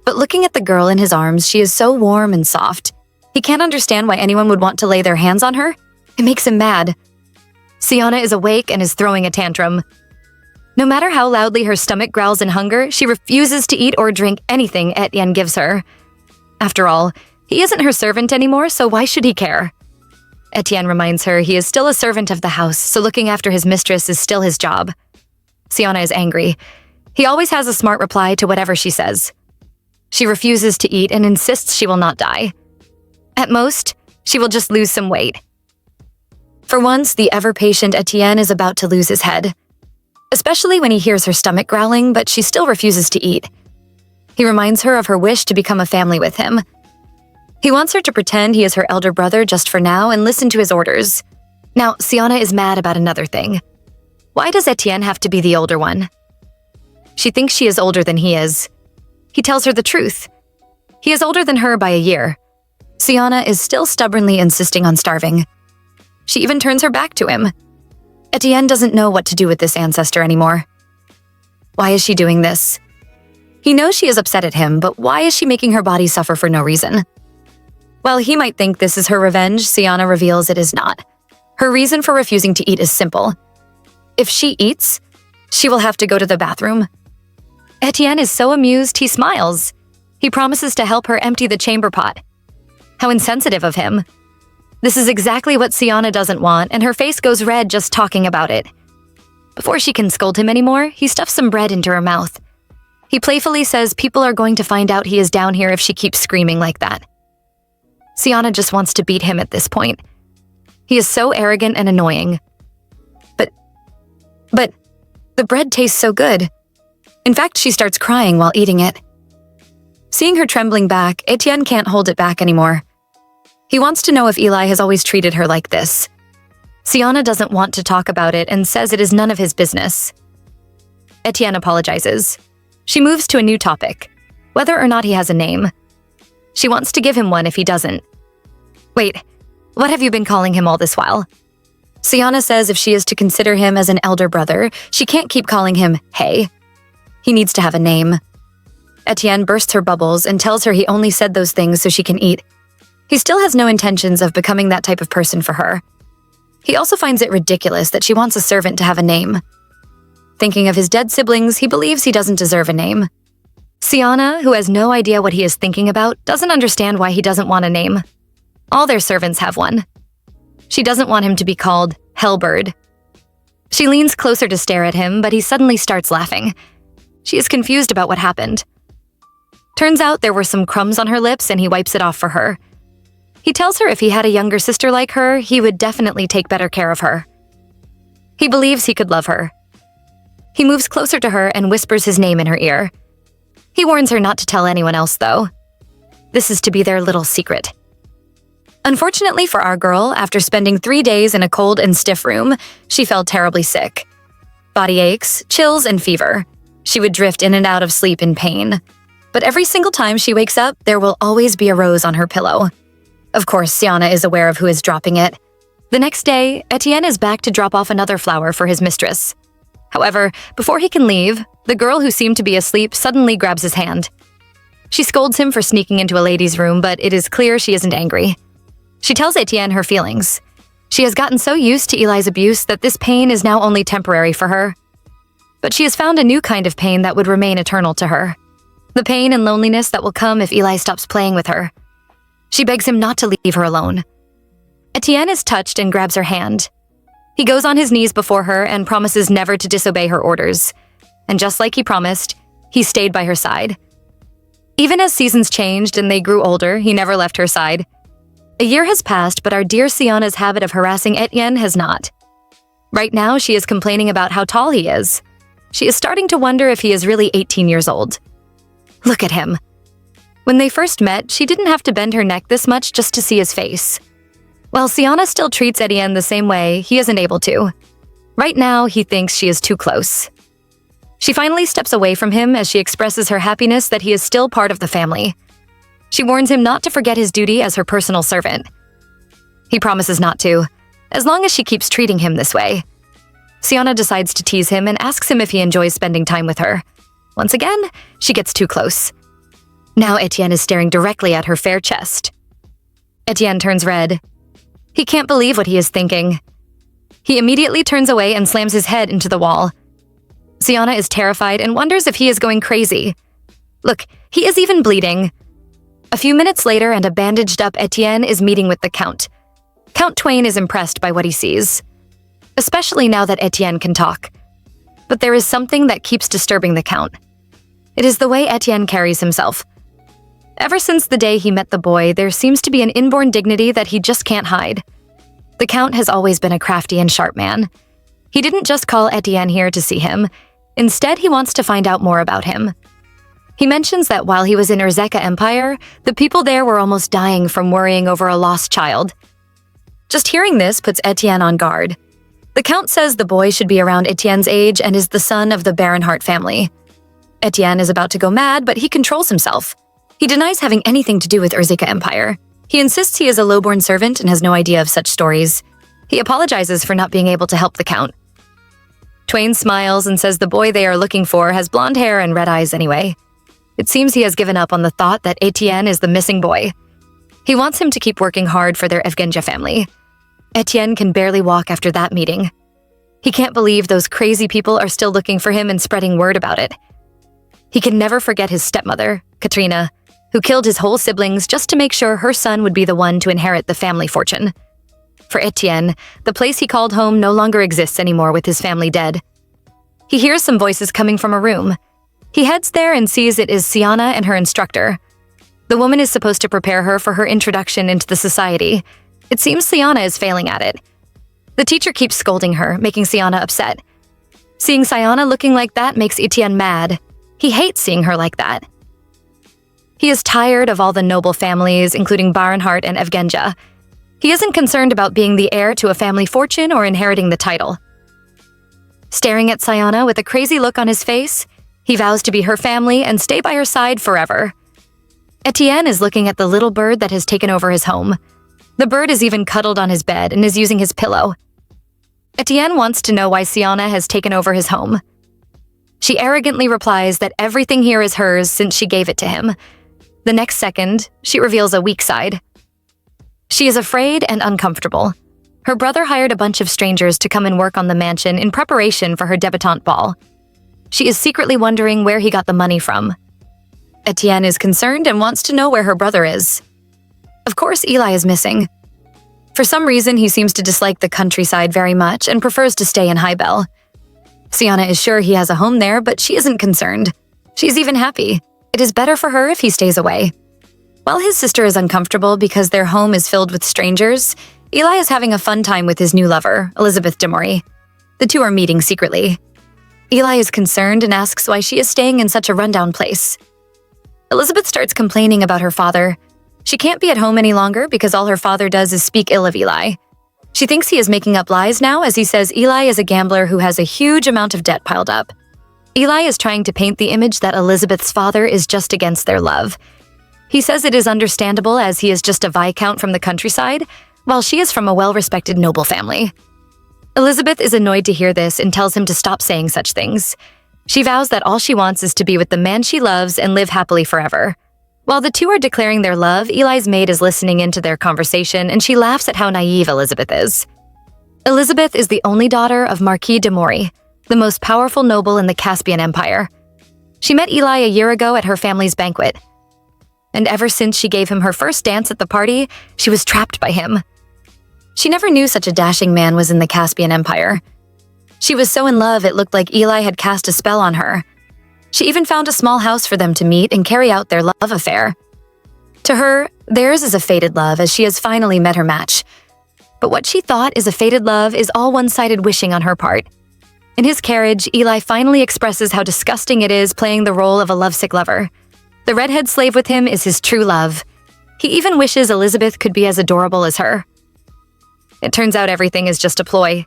But looking at the girl in his arms, she is so warm and soft. He can't understand why anyone would want to lay their hands on her. It makes him mad. Sioanna is awake and is throwing a tantrum. No matter how loudly her stomach growls in hunger, she refuses to eat or drink anything Etienne gives her. After all, he isn't her servant anymore, so why should he care? Etienne reminds her he is still a servant of the house, so looking after his mistress is still his job. Sioanna is angry. He always has a smart reply to whatever she says. She refuses to eat and insists she will not die. At most, she will just lose some weight. For once, the ever-patient Etienne is about to lose his head. Especially when he hears her stomach growling, but she still refuses to eat. He reminds her of her wish to become a family with him. He wants her to pretend he is her elder brother just for now and listen to his orders. Now, Sioanna is mad about another thing. Why does Etienne have to be the older one? She thinks she is older than he is. He tells her the truth. He is older than her by a year. Sioanna is still stubbornly insisting on starving. She even turns her back to him. Etienne doesn't know what to do with this ancestor anymore. Why is she doing this? He knows she is upset at him, but why is she making her body suffer for no reason? While he might think this is her revenge, Sioanna reveals it is not. Her reason for refusing to eat is simple. If she eats, she will have to go to the bathroom. Etienne is so amused, he smiles. He promises to help her empty the chamber pot. How insensitive of him. This is exactly what Sioanna doesn't want, and her face goes red just talking about it. Before she can scold him anymore, he stuffs some bread into her mouth. He playfully says people are going to find out he is down here if she keeps screaming like that. Sioanna just wants to beat him at this point. He is so arrogant and annoying. But the bread tastes so good. In fact, she starts crying while eating it. Seeing her trembling back, Etienne can't hold it back anymore. He wants to know if Eli has always treated her like this. Sioanna doesn't want to talk about it and says it is none of his business. Etienne apologizes. She moves to a new topic, whether or not he has a name. She wants to give him one if he doesn't. Wait, what have you been calling him all this while? Sioanna says if she is to consider him as an elder brother, she can't keep calling him Hey. He needs to have a name. Etienne bursts her bubbles and tells her he only said those things so she can eat. He still has no intentions of becoming that type of person for her. He also finds it ridiculous that she wants a servant to have a name. Thinking of his dead siblings, he believes he doesn't deserve a name. Sioanna, who has no idea what he is thinking about, doesn't understand why he doesn't want a name. All their servants have one. She doesn't want him to be called Hellbird. She leans closer to stare at him, but he suddenly starts laughing. She is confused about what happened. Turns out there were some crumbs on her lips and he wipes it off for her. He tells her if he had a younger sister like her, he would definitely take better care of her. He believes he could love her. He moves closer to her and whispers his name in her ear. He warns her not to tell anyone else, though. This is to be their little secret. Unfortunately for our girl, after spending 3 days in a cold and stiff room, she fell terribly sick. Body aches, chills, and fever. She would drift in and out of sleep in pain. But every single time she wakes up, there will always be a rose on her pillow. Of course, Sioanna is aware of who is dropping it. The next day, Étienne is back to drop off another flower for his mistress. However, before he can leave, the girl who seemed to be asleep suddenly grabs his hand. She scolds him for sneaking into a lady's room, but it is clear she isn't angry. She tells Étienne her feelings. She has gotten so used to Eli's abuse that this pain is now only temporary for her. But she has found a new kind of pain that would remain eternal to her. The pain and loneliness that will come if Eli stops playing with her. She begs him not to leave her alone. Étienne is touched and grabs her hand. He goes on his knees before her and promises never to disobey her orders. And just like he promised, he stayed by her side. Even as seasons changed and they grew older, he never left her side. A year has passed, but our dear Sioanna's habit of harassing Étienne has not. Right now, she is complaining about how tall he is. She is starting to wonder if he is really 18 years old. Look at him. When they first met, she didn't have to bend her neck this much just to see his face. While Sioanna still treats Étienne the same way, he isn't able to. Right now, he thinks she is too close. She finally steps away from him as she expresses her happiness that he is still part of the family. She warns him not to forget his duty as her personal servant. He promises not to, as long as she keeps treating him this way. Sioanna decides to tease him and asks him if he enjoys spending time with her. Once again, she gets too close. Now Étienne is staring directly at her fair chest. Étienne turns red. He can't believe what he is thinking. He immediately turns away and slams his head into the wall. Sioanna is terrified and wonders if he is going crazy. Look, he is even bleeding. A few minutes later, and a bandaged-up Étienne is meeting with the Count. Count Twain is impressed by what he sees, especially now that Étienne can talk. But there is something that keeps disturbing the Count. It is the way Étienne carries himself. Ever since the day he met the boy, there seems to be an inborn dignity that he just can't hide. The Count has always been a crafty and sharp man. He didn't just call Étienne here to see him. Instead, he wants to find out more about him. He mentions that while he was in Urzeka Empire, the people there were almost dying from worrying over a lost child. Just hearing this puts Étienne on guard. The Count says the boy should be around Étienne's age and is the son of the Baronhardt family. Étienne is about to go mad, but he controls himself. He denies having anything to do with Urzeka Empire. He insists he is a lowborn servant and has no idea of such stories. He apologizes for not being able to help the Count. Twain smiles and says the boy they are looking for has blonde hair and red eyes anyway. It seems he has given up on the thought that Étienne is the missing boy. He wants him to keep working hard for their Evegen family. Étienne can barely walk after that meeting. He can't believe those crazy people are still looking for him and spreading word about it. He can never forget his stepmother, Katrina, who killed his whole siblings just to make sure her son would be the one to inherit the family fortune. For Étienne, the place he called home no longer exists anymore with his family dead. He hears some voices coming from a room. He heads there and sees it is Siana and her instructor. The woman is supposed to prepare her for her introduction into the society. It seems Siana is failing at it. The teacher keeps scolding her, making Siana upset. Seeing Siana looking like that makes Étienne mad. He hates seeing her like that. He is tired of all the noble families, including Baronhardt and Evgenja. He isn't concerned about being the heir to a family fortune or inheriting the title. Staring at Siana with a crazy look on his face, he vows to be her family and stay by her side forever. Étienne is looking at the little bird that has taken over his home. The bird is even cuddled on his bed and is using his pillow. Étienne wants to know why Siana has taken over his home. She arrogantly replies that everything here is hers since she gave it to him. The next second, she reveals a weak side. She is afraid and uncomfortable. Her brother hired a bunch of strangers to come and work on the mansion in preparation for her debutante ball. She is secretly wondering where he got the money from. Étienne is concerned and wants to know where her brother is. Of course, Eli is missing. For some reason, he seems to dislike the countryside very much and prefers to stay in Highbell. Siana is sure he has a home there, but she isn't concerned. She's even happy. It is better for her if he stays away. While his sister is uncomfortable because their home is filled with strangers, Eli is having a fun time with his new lover, Elizabeth de Mory. The two are meeting secretly. Eli is concerned and asks why she is staying in such a rundown place. Elizabeth starts complaining about her father. She can't be at home any longer because all her father does is speak ill of Eli. She thinks he is making up lies now as he says Eli is a gambler who has a huge amount of debt piled up. Eli is trying to paint the image that Elizabeth's father is just against their love. He says it is understandable as he is just a viscount from the countryside, while she is from a well-respected noble family. Elizabeth is annoyed to hear this and tells him to stop saying such things. She vows that all she wants is to be with the man she loves and live happily forever. While the two are declaring their love, Eli's maid is listening into their conversation and she laughs at how naive Elizabeth is. Elizabeth is the only daughter of Marquis de Mori, the most powerful noble in the Caspian Empire. She met Eli a year ago at her family's banquet. And ever since she gave him her first dance at the party, she was trapped by him. She never knew such a dashing man was in the Caspian Empire. She was so in love it looked like Eli had cast a spell on her. She even found a small house for them to meet and carry out their love affair. To her, theirs is a fated love as she has finally met her match. But what she thought is a fated love is all one-sided wishing on her part. In his carriage, Eli finally expresses how disgusting it is playing the role of a lovesick lover. The redhead slave with him is his true love. He even wishes Elizabeth could be as adorable as her. It turns out everything is just a ploy.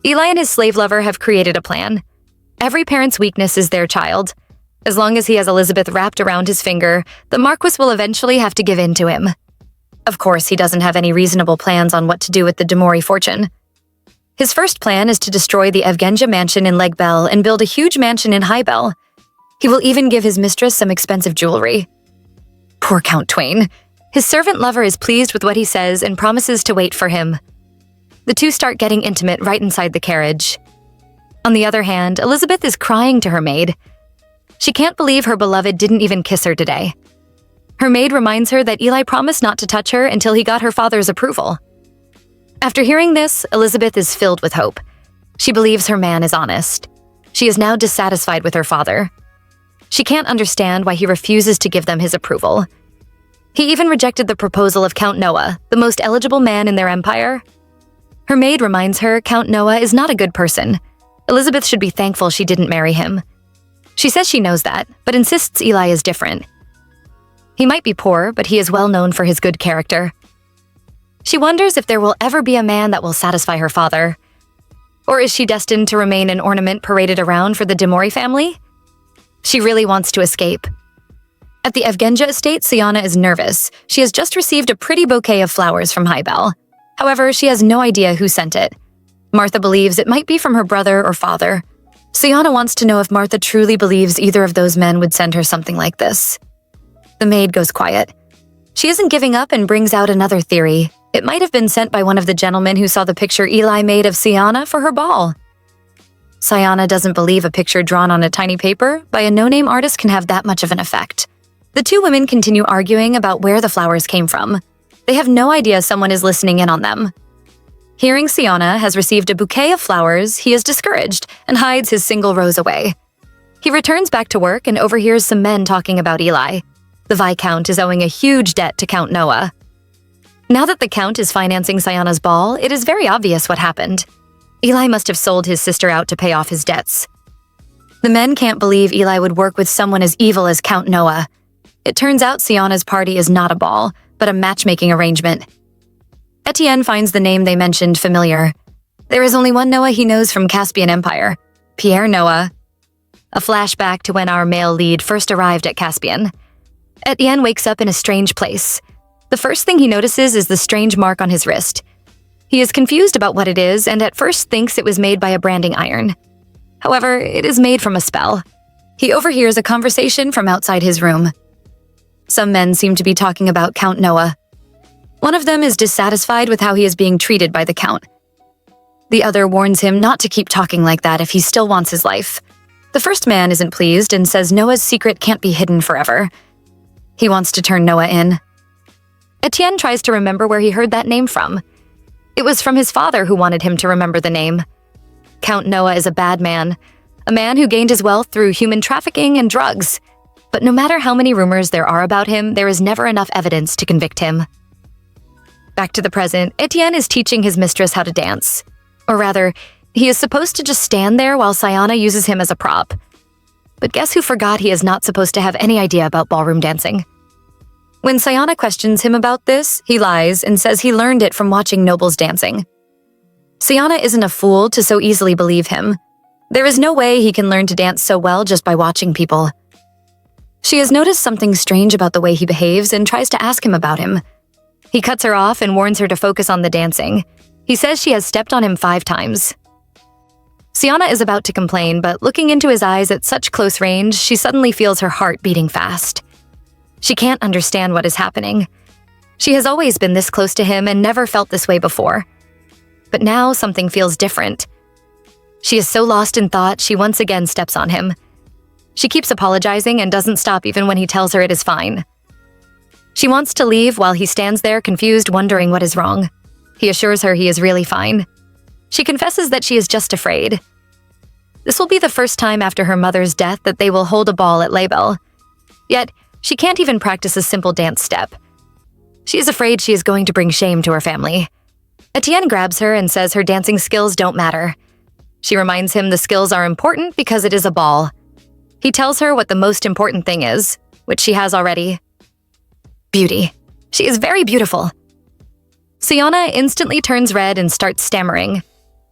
Eli and his slave lover have created a plan. Every parent's weakness is their child. As long as he has Elizabeth wrapped around his finger, the Marquis will eventually have to give in to him. Of course, he doesn't have any reasonable plans on what to do with the de Mori fortune. His first plan is to destroy the Evegen mansion in Legbel and build a huge mansion in Highbell. He will even give his mistress some expensive jewelry. Poor Count Twain. His servant lover is pleased with what he says and promises to wait for him. The two start getting intimate right inside the carriage. On the other hand, Elizabeth is crying to her maid. She can't believe her beloved didn't even kiss her today. Her maid reminds her that Eli promised not to touch her until he got her father's approval. After hearing this, Elizabeth is filled with hope. She believes her man is honest. She is now dissatisfied with her father. She can't understand why he refuses to give them his approval. He even rejected the proposal of Count Noah, the most eligible man in their empire. Her maid reminds her Count Noah is not a good person. Elizabeth should be thankful she didn't marry him. She says she knows that, but insists Eli is different. He might be poor, but he is well known for his good character. She wonders if there will ever be a man that will satisfy her father. Or is she destined to remain an ornament paraded around for the de Mori family? She really wants to escape. At the Evgen estate, Sioanna is nervous. She has just received a pretty bouquet of flowers from Highbell. However, she has no idea who sent it. Martha believes it might be from her brother or father. Sioanna wants to know if Martha truly believes either of those men would send her something like this. The maid goes quiet. She isn't giving up and brings out another theory. It might have been sent by one of the gentlemen who saw the picture Eli made of Sioanna for her ball. Sioanna doesn't believe a picture drawn on a tiny paper by a no-name artist can have that much of an effect. The two women continue arguing about where the flowers came from. They have no idea someone is listening in on them. Hearing Sioanna has received a bouquet of flowers, he is discouraged and hides his single rose away. He returns back to work and overhears some men talking about Eli. The Viscount is owing a huge debt to Count Noah. Now that the Count is financing Sioanna's ball, it is very obvious what happened. Eli must have sold his sister out to pay off his debts. The men can't believe Eli would work with someone as evil as Count Noah. It turns out Sioanna's party is not a ball, but a matchmaking arrangement. Etienne finds the name they mentioned familiar. There is only one Noah he knows from Caspian Empire, Pierre Noah. A flashback to when our male lead first arrived at Caspian. Etienne wakes up in a strange place. The first thing he notices is the strange mark on his wrist. He is confused about what it is and at first thinks it was made by a branding iron. However, it is made from a spell. He overhears a conversation from outside his room. Some men seem to be talking about Count Noah. One of them is dissatisfied with how he is being treated by the Count. The other warns him not to keep talking like that if he still wants his life. The first man isn't pleased and says Noah's secret can't be hidden forever. He wants to turn Noah in. Etienne tries to remember where he heard that name from. It was from his father who wanted him to remember the name. Count Noah is a bad man, a man who gained his wealth through human trafficking and drugs. But no matter how many rumors there are about him, there is never enough evidence to convict him. Back to the present, Étienne is teaching his mistress how to dance. Or rather, He is supposed to just stand there while Sioanna uses him as a prop. But guess who forgot he is not supposed to have any idea about ballroom dancing? When Sioanna questions him about this, he lies and says he learned it from watching nobles dancing. Sioanna isn't a fool to so easily believe him. There is no way he can learn to dance so well just by watching people. She has noticed something strange about the way he behaves and tries to ask him about him. He cuts her off and warns her to focus on the dancing. He says she has stepped on him 5 times. Sioanna is about to complain, but looking into his eyes at such close range, she suddenly feels her heart beating fast. She can't understand what is happening. She has always been this close to him and never felt this way before. But now something feels different. She is so lost in thought, she once again steps on him. She keeps apologizing and doesn't stop even when he tells her it is fine. She wants to leave while he stands there confused, wondering what is wrong. He assures her he is really fine. She confesses that she is just afraid. This will be the first time after her mother's death that they will hold a ball at Label. Yet, she can't even practice a simple dance step. She is afraid she is going to bring shame to her family. Etienne grabs her and says her dancing skills don't matter. She reminds him the skills are important because it is a ball. He tells her what the most important thing is, which she has already. Beauty. She is very beautiful. Sioanna instantly turns red and starts stammering.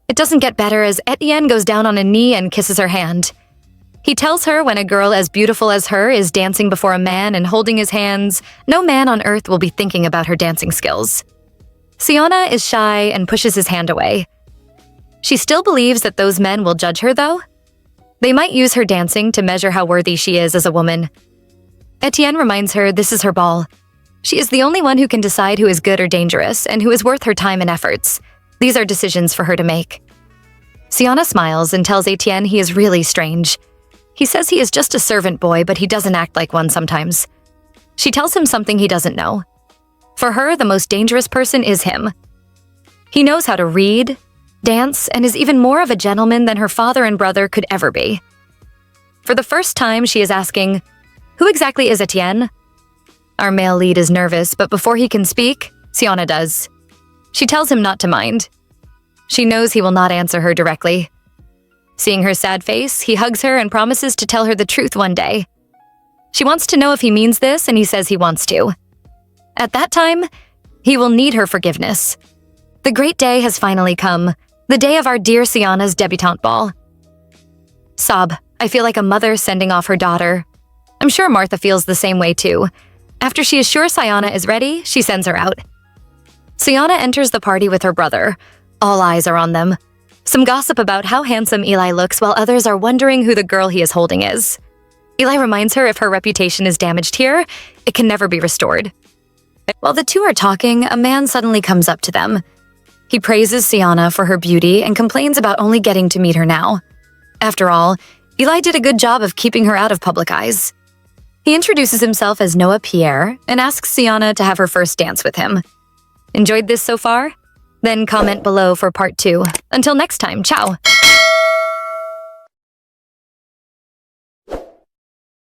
It doesn't get better as Étienne goes down on a knee and kisses her hand. He tells her when a girl as beautiful as her is dancing before a man and holding his hands, no man on earth will be thinking about her dancing skills. Sioanna is shy and pushes his hand away. She still believes that those men will judge her, though. They might use her dancing to measure how worthy she is as a woman. Etienne reminds her this is her ball. She is the only one who can decide who is good or dangerous and who is worth her time and efforts. These are decisions for her to make. Sioanna smiles and tells Etienne he is really strange. He says he is just a servant boy, but he doesn't act like one sometimes. She tells him something he doesn't know. For her, the most dangerous person is him. He knows how to read, dance, and is even more of a gentleman than her father and brother could ever be. For the first time, she is asking, "Who exactly is Etienne?" Our male lead is nervous, but before he can speak, Sioanna does. She tells him not to mind. She knows he will not answer her directly. Seeing her sad face, he hugs her and promises to tell her the truth one day. She wants to know if he means this, and he says he wants to. At that time, he will need her forgiveness. The great day has finally come, the day of our dear Sioanna's debutante ball. Sob, I feel like a mother sending off her daughter. I'm sure Martha feels the same way too. After she is sure Sioanna is ready, she sends her out. Sioanna enters the party with her brother. All eyes are on them. Some gossip about how handsome Eli looks while others are wondering who the girl he is holding is. Eli reminds her if her reputation is damaged here, it can never be restored. While the two are talking, a man suddenly comes up to them. He praises Sioanna for her beauty and complains about only getting to meet her now. After all, Eli did a good job of keeping her out of public eyes. He introduces himself as Noah Pierre and asks Sioanna to have her first dance with him. Enjoyed this so far? Then comment below for part 2. Until next time, ciao!